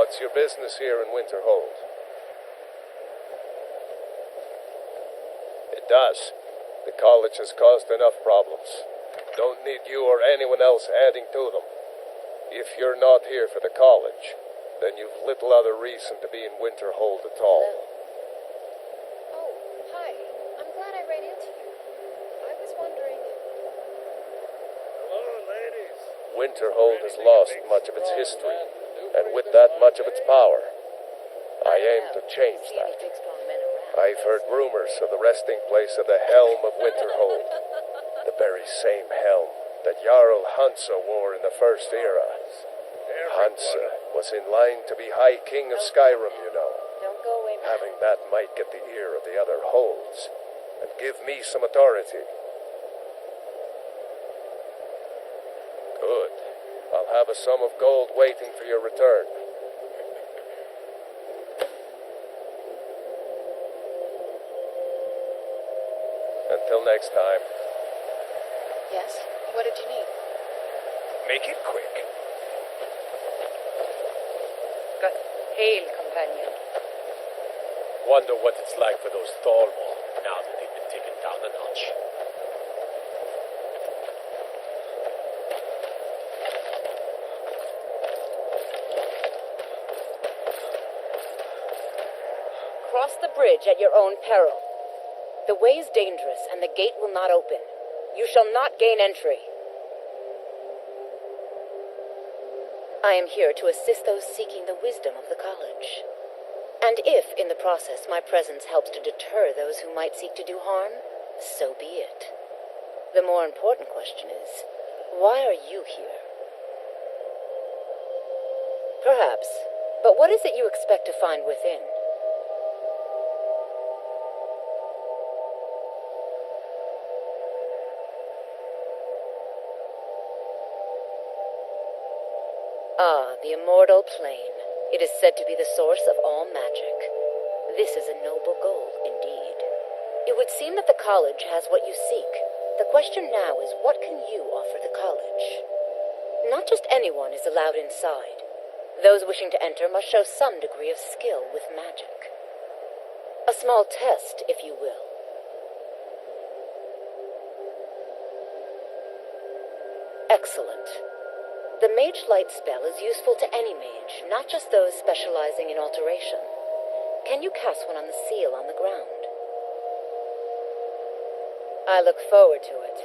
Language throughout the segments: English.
What's your business here in Winterhold? It does. The college has caused enough problems. Don't need you or anyone else adding to them. If you're not here for the college, then you've little other reason to be in Winterhold at all. Hello. Oh, hi. I'm glad I ran into you. I was wondering... Hello, ladies. Winterhold has lost much of its history, and with that much of its power. I aim to change that. I've heard rumors of the resting place of the Helm of Winterhold. The very same helm that Jarl Hansa wore in the First Era. Hansa was in line to be High King of Skyrim, you know. Don't go away, man. Having that might get the ear of the other holds, and give me some authority. Good. I'll have a sum of gold waiting for your return. Until next time. Yes? What did you need? Make it quick. Hail, companion. Wonder what it's like for those Thalmor now that they've been taken down a notch. Cross the bridge at your own peril. The way is dangerous, and the gate will not open. You shall not gain entry. I am here to assist those seeking the wisdom of the college. And if, in the process, my presence helps to deter those who might seek to do harm, so be it. The more important question is, why are you here? Perhaps, but what is it you expect to find within? Ah, the immortal plane. It is said to be the source of all magic. This is a noble goal, indeed. It would seem that the college has what you seek. The question now is, what can you offer the college? Not just anyone is allowed inside. Those wishing to enter must show some degree of skill with magic. A small test, if you will. Excellent. The Mage Light spell is useful to any mage, not just those specializing in alteration. Can you cast one on the seal on the ground? I look forward to it.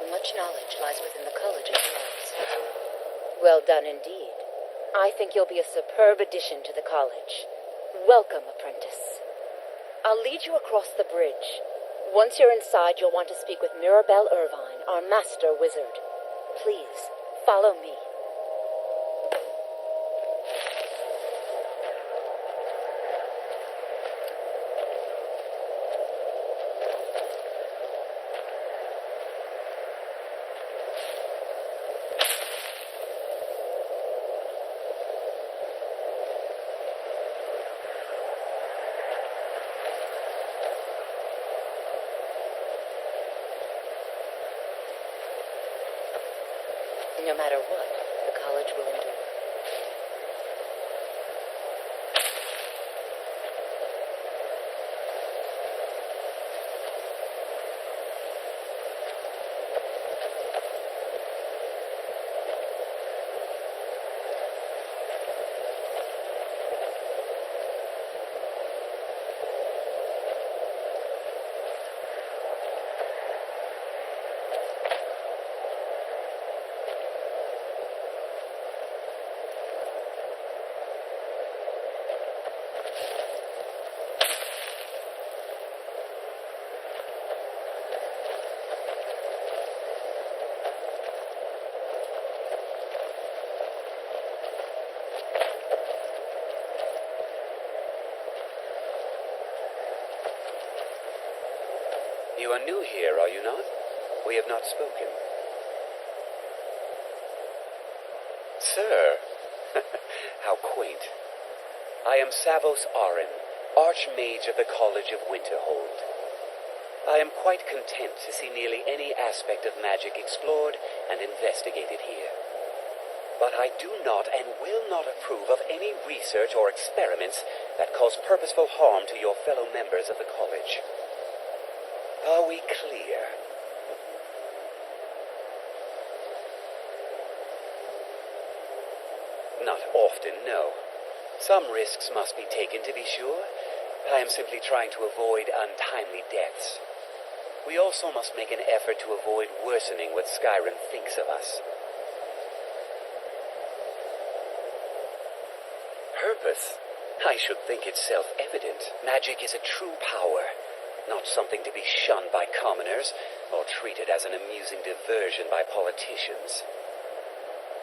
Much knowledge lies within the college's walls. Well done indeed. I think you'll be a superb addition to the college. Welcome, apprentice. I'll lead you across the bridge. Once you're inside, you'll want to speak with Mirabelle Irvine, our master wizard. Please, follow me. No matter what, the college will endure. You are new here, are you not? We have not spoken. Sir, how quaint. I am Savos Arin, Archmage of the College of Winterhold. I am quite content to see nearly any aspect of magic explored and investigated here. But I do not and will not approve of any research or experiments that cause purposeful harm to your fellow members of the college. Are we clear? Not often, no. Some risks must be taken, to be sure. I am simply trying to avoid untimely deaths. We also must make an effort to avoid worsening what Skyrim thinks of us. Purpose? I should think it's self-evident. Magic is a true power, not something to be shunned by commoners or treated as an amusing diversion by politicians.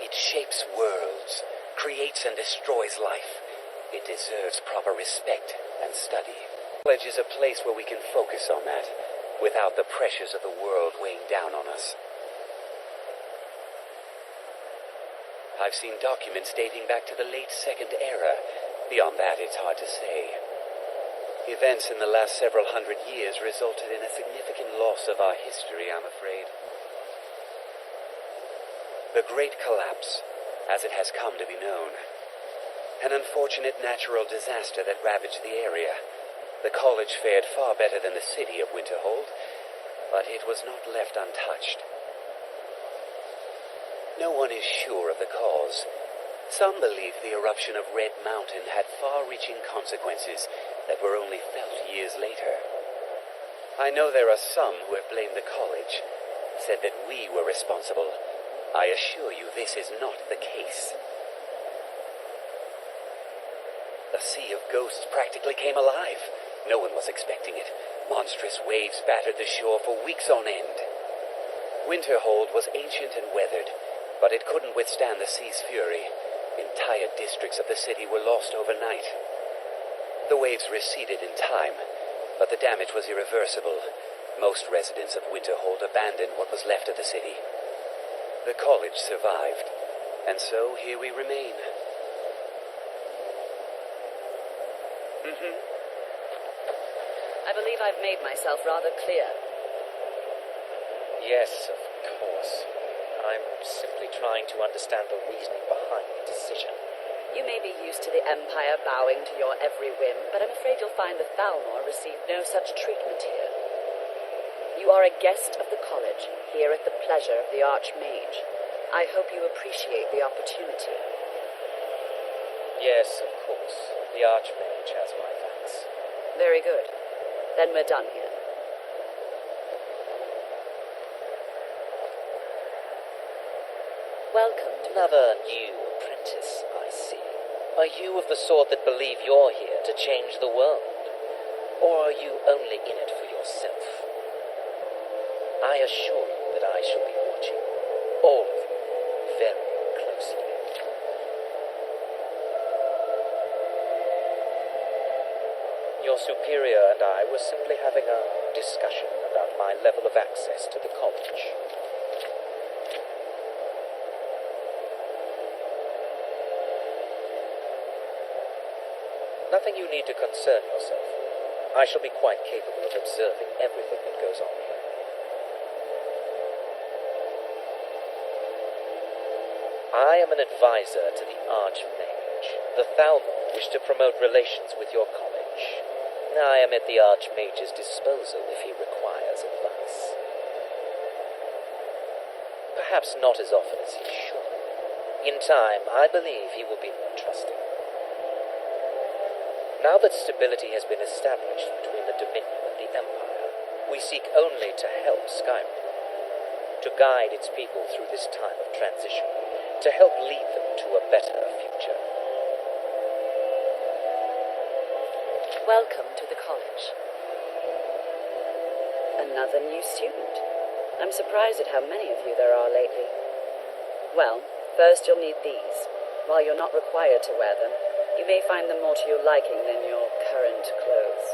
It shapes worlds, creates and destroys life. It deserves proper respect and study. College is a place where we can focus on that, without the pressures of the world weighing down on us. I've seen documents dating back to the late Second Era. Beyond that, it's hard to say. Events in the last several hundred years resulted in a significant loss of our history, I'm afraid. The Great Collapse, as it has come to be known. An unfortunate natural disaster that ravaged the area. The college fared far better than the city of Winterhold, but it was not left untouched. No one is sure of the cause. Some believe the eruption of Red Mountain had far-reaching consequences that were only felt years later. I know there are some who have blamed the college, said that we were responsible. I assure you this is not the case. The Sea of Ghosts practically came alive. No one was expecting it. Monstrous waves battered the shore for weeks on end. Winterhold was ancient and weathered, but it couldn't withstand the sea's fury. Entire districts of the city were lost overnight. The waves receded in time, but the damage was irreversible. Most residents of Winterhold abandoned what was left of the city. The college survived, and so here we remain. I believe I've made myself rather clear. Yes, of course. I'm simply trying to understand the reasoning behind the decision. You may be used to the Empire bowing to your every whim, but I'm afraid you'll find the Thalmor received no such treatment here. You are a guest of the college, here at the pleasure of the Archmage. I hope you appreciate the opportunity. Yes, of course. The Archmage has my thanks. Very good. Then we're done here. Welcome to Another new apprentice, I see. Are you of the sort that believe you're here to change the world? Or are you only in it for yourself? I assure you that I shall be watching all of you very closely. Your superior and I were simply having a discussion about my level of access to the college. Nothing you need to concern yourself with. I shall be quite capable of observing everything that goes on here. I am an advisor to the Archmage. The Thalmor wish to promote relations with your college. I am at the Archmage's disposal if he requires advice. Perhaps not as often as he should. In time, I believe he will be more trusting. Now that stability has been established between the Dominion and the Empire, we seek only to help Skyrim, to guide its people through this time of transition, to help lead them to a better future. Welcome to the college. Another new student. I'm surprised at how many of you there are lately. Well, first you'll need these. While you're not required to wear them, you may find them more to your liking than your current clothes.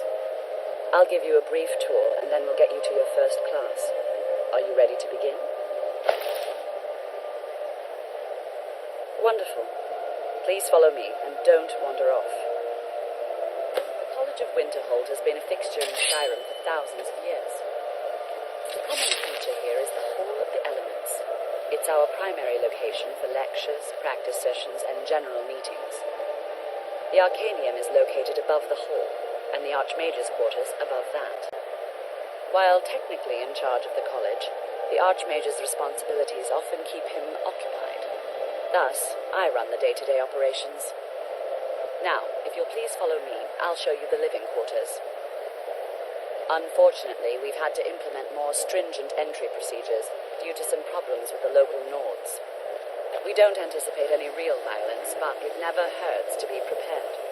I'll give you a brief tour, and then we'll get you to your first class. Are you ready to begin? Wonderful. Please follow me, and don't wander off. The college College of Winterhold has been a fixture in Skyrim for thousands of years. The common feature here is the Hall of the Elements. It's our primary location for lectures, practice sessions, and general meetings. The Arcanium is located above the hall, and the Archmage's quarters above that. While technically in charge of the college, the Archmage's responsibilities often keep him occupied. Thus, I run the day-to-day operations. Now, if you'll please follow me, I'll show you the living quarters. Unfortunately, we've had to implement more stringent entry procedures due to some problems with the local Nords. We don't anticipate any real violence, but it never hurts to be prepared.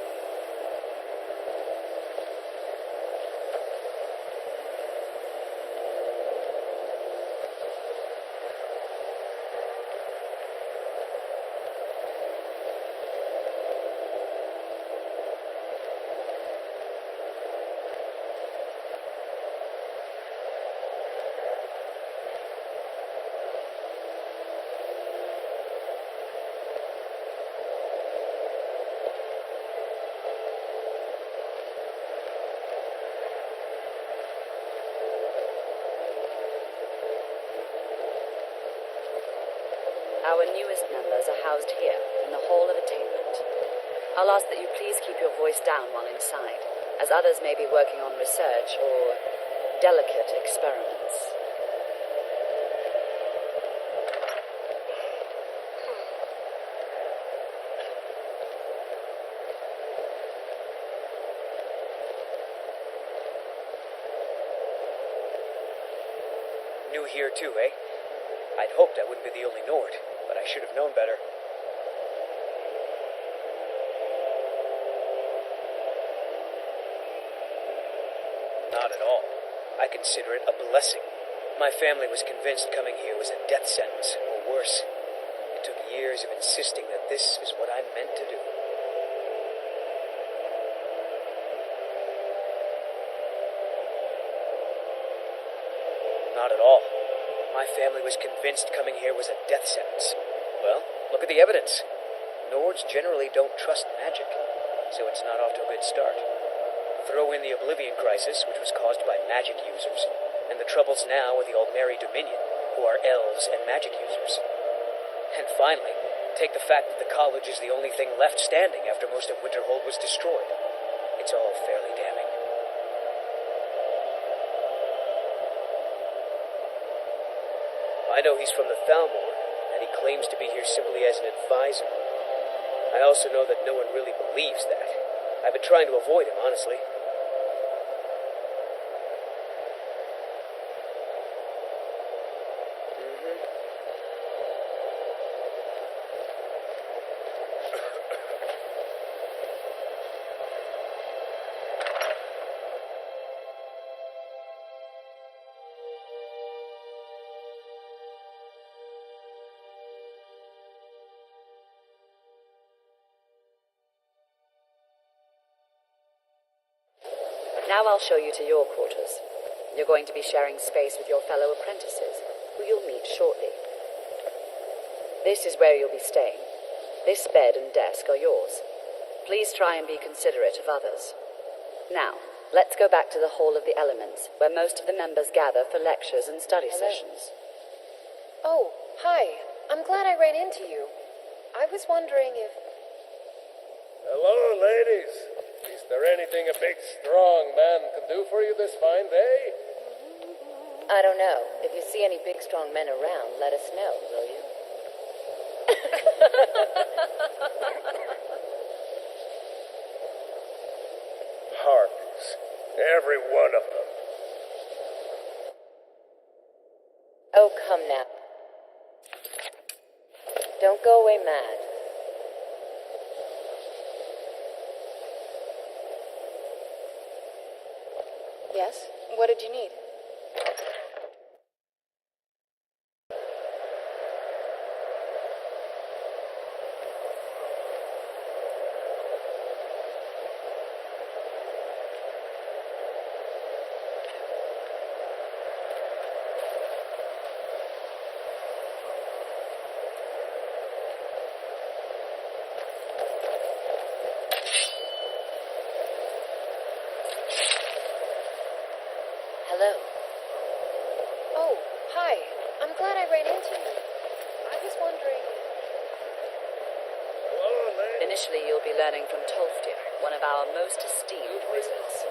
Our newest members are housed here, in the Hall of Attainment. I'll ask that you please keep your voice down while inside, as others may be working on research or delicate experiments. New here too, eh? I'd hoped I wouldn't be the only Nord, but I should have known better. Not at all. I consider it a blessing. My family was convinced coming here was a death sentence, or worse. It took years of insisting that this is what I meant to do. Not at all. My family was convinced coming here was a death sentence. Well, look at the evidence. Nords generally don't trust magic, so it's not off to a good start. Throw in the Oblivion Crisis, which was caused by magic users, and the troubles now with the Aldmeri Dominion, who are elves and magic users. And finally, take the fact that the college is the only thing left standing after most of Winterhold was destroyed. It's all fairly damning. I know he's from the Thalmor, and he claims to be here simply as an advisor. I also know that no one really believes that. I've been trying to avoid him, honestly. Now I'll show you to your quarters. You're going to be sharing space with your fellow apprentices, who you'll meet shortly. This is where you'll be staying. This bed and desk are yours. Please try and be considerate of others. Now, let's go back to the Hall of the Elements, where most of the members gather for lectures and study sessions. Oh, hi. I'm glad I ran into you. I was wondering if... Hello, ladies. Is there anything a big, strong man can do for you this fine day? I don't know. If you see any big, strong men around, let us know, will you? Harpies. Every one of them. Oh, come now. Don't go away mad. Yes? What did you need? Hello. Oh, hi. I'm glad I ran into you. I was wondering... Initially, you'll be learning from Tolfdir, one of our most esteemed wizards.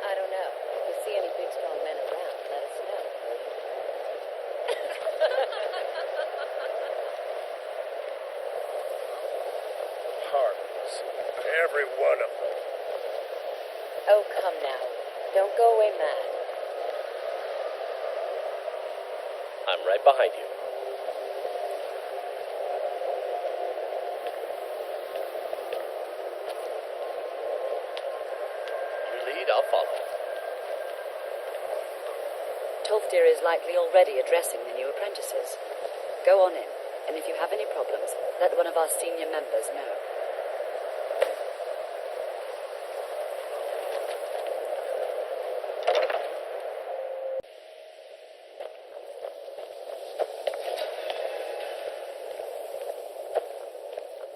I don't know. If you see any big, strong men around, let us know. Harmons. Every one of them. Oh, come now. Don't go away mad. I'm right behind you. You lead, I'll follow. Tolfdir is likely already addressing the new apprentices. Go on in, and if you have any problems, let one of our senior members know.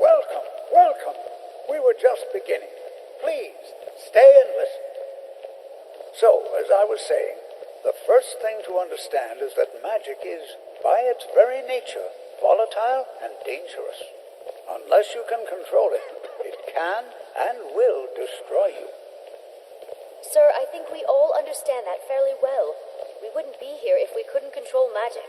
Welcome, welcome. We were just beginning. Please, stay and listen. So, as I was saying, the first thing to understand is that magic is, by its very nature, volatile and dangerous. Unless you can control it, it can and will destroy you. Sir, I think we all understand that fairly well. We wouldn't be here if we couldn't control magic.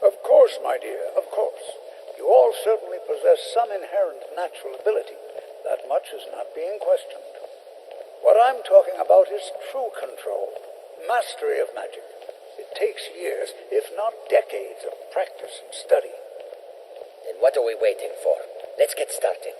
Of course, my dear, of course. You all certainly possess some inherent natural ability. That much is not being questioned. What I'm talking about is true control, mastery of magic. It takes years, if not decades, of practice and study. Then what are we waiting for? Let's get started.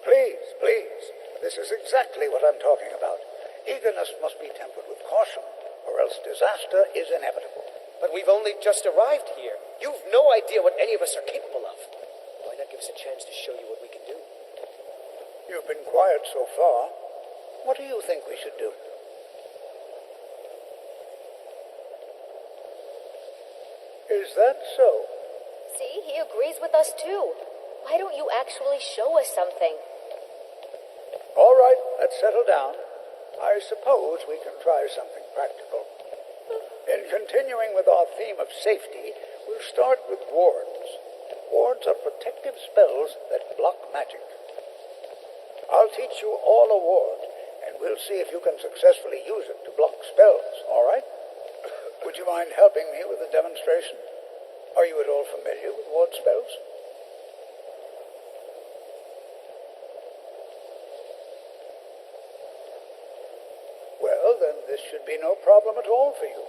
Please, please. This is exactly what I'm talking about. Eagerness must be tempered with caution, or else disaster is inevitable. But we've only just arrived here. You've no idea what any of us are capable of. Why not give us a chance to show you what we can do? You've been quiet so far. What do you think we should do? Is that so? See, he agrees with us too. Why don't you actually show us something? All right, let's settle down. I suppose we can try something practical. In continuing with our theme of safety, we'll start with wards. Wards are protective spells that block magic. I'll teach you all a ward, and we'll see if you can successfully use it to block spells, all right? Would you mind helping me with the demonstration? Are you at all familiar with ward spells? Well, then this should be no problem at all for you.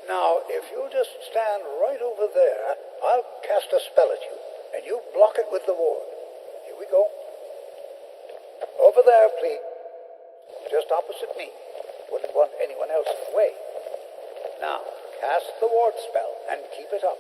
Now, if you'll just stand right over there, I'll cast a spell at you, and you block it with the ward. Here we go. Over there, please. Just opposite me. Wouldn't want anyone else in the way. Now, cast the ward spell and keep it up.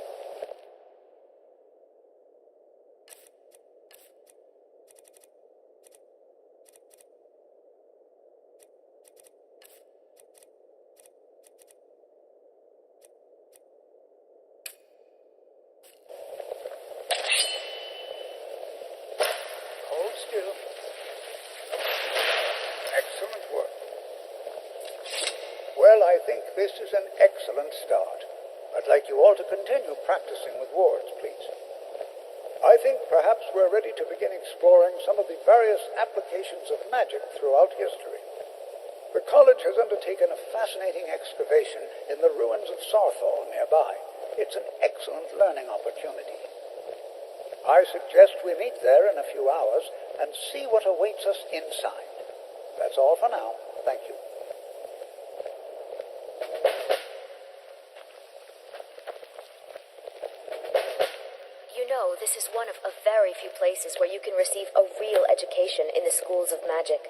Hold still. Excellent work. Well, I think this is an excellent start. I'd like you all to continue practicing with wards, please. I think perhaps we're ready to begin exploring some of the various applications of magic throughout history. The college has undertaken a fascinating excavation in the ruins of Sarthal nearby. It's an excellent learning opportunity. I suggest we meet there in a few hours and see what awaits us inside. That's all for now. Thank you. You know, this is one of a very few places where you can receive a real education in the schools of magic.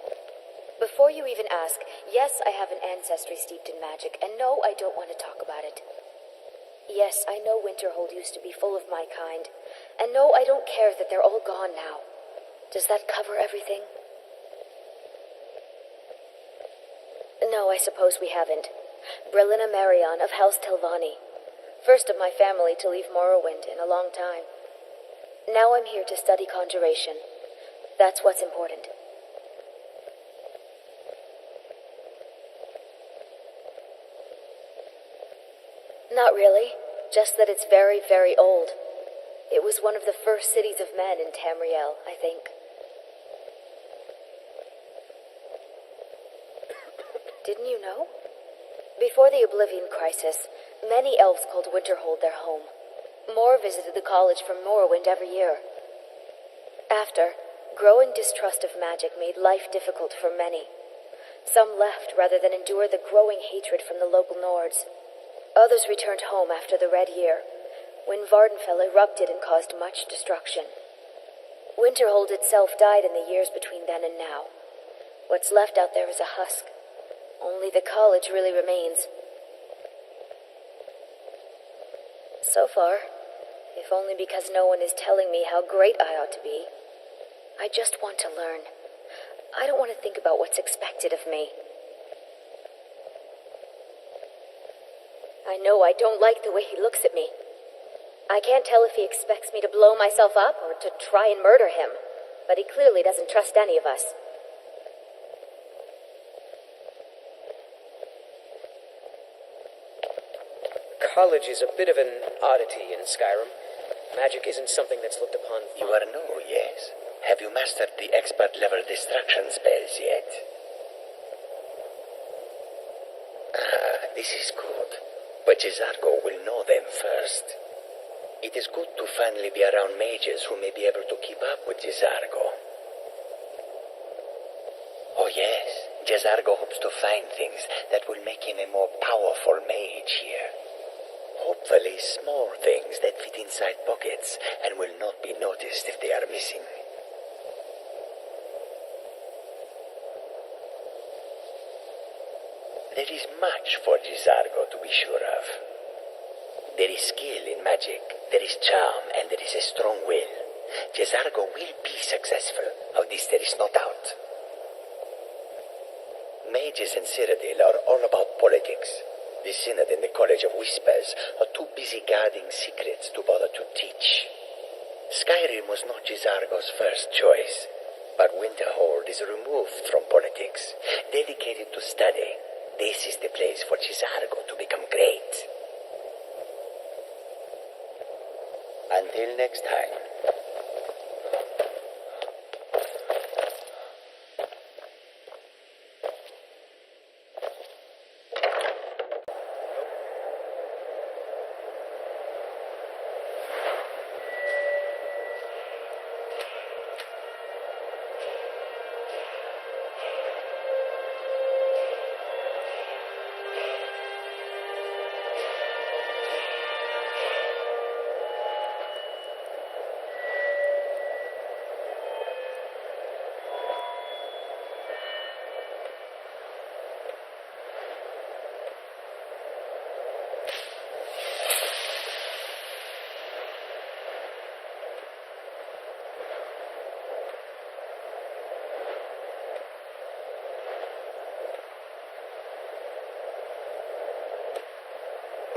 Before you even ask, yes, I have an ancestry steeped in magic, and no, I don't want to talk about it. Yes, I know Winterhold used to be full of my kind, and no, I don't care that they're all gone now. Does that cover everything? No, I suppose we haven't. Brelina Marion of House Telvanni. First of my family to leave Morrowind in a long time. Now I'm here to study conjuration. That's what's important. Not really. Just that it's very, very old. It was one of the first cities of men in Tamriel, I think. Didn't you know? Before the Oblivion Crisis, many elves called Winterhold their home. More visited the college from Morrowind every year. After, growing distrust of magic made life difficult for many. Some left rather than endure the growing hatred from the local Nords. Others returned home after the Red Year, when Vardenfell erupted and caused much destruction. Winterhold itself died in the years between then and now. What's left out there is a husk. Only the college really remains. So far, if only because no one is telling me how great I ought to be. I just want to learn. I don't want to think about what's expected of me. I know I don't like the way he looks at me. I can't tell if he expects me to blow myself up or to try and murder him, but he clearly doesn't trust any of us. College is a bit of an oddity in Skyrim. Magic isn't something that's looked upon You are new, yes. Have you mastered the expert-level distraction spells yet? This is good. But Jizargo will know them first. It is good to finally be around mages who may be able to keep up with Jizargo. Oh yes, Jizargo hopes to find things that will make him a more powerful mage here. Hopefully small things that fit inside pockets and will not be noticed if they are missing. There is much for Jizargo to be sure of. There is skill in magic, there is charm, and there is a strong will. Jizargo will be successful. Of this there is no doubt. Mages in Cyrodiil are all about politics. The Synod and the College of Whispers are too busy guarding secrets to bother to teach. Skyrim was not Jizargo's first choice, but Winterhold is removed from politics, dedicated to study. This is the place for Jizargo to become great. Until next time.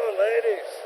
Oh, ladies.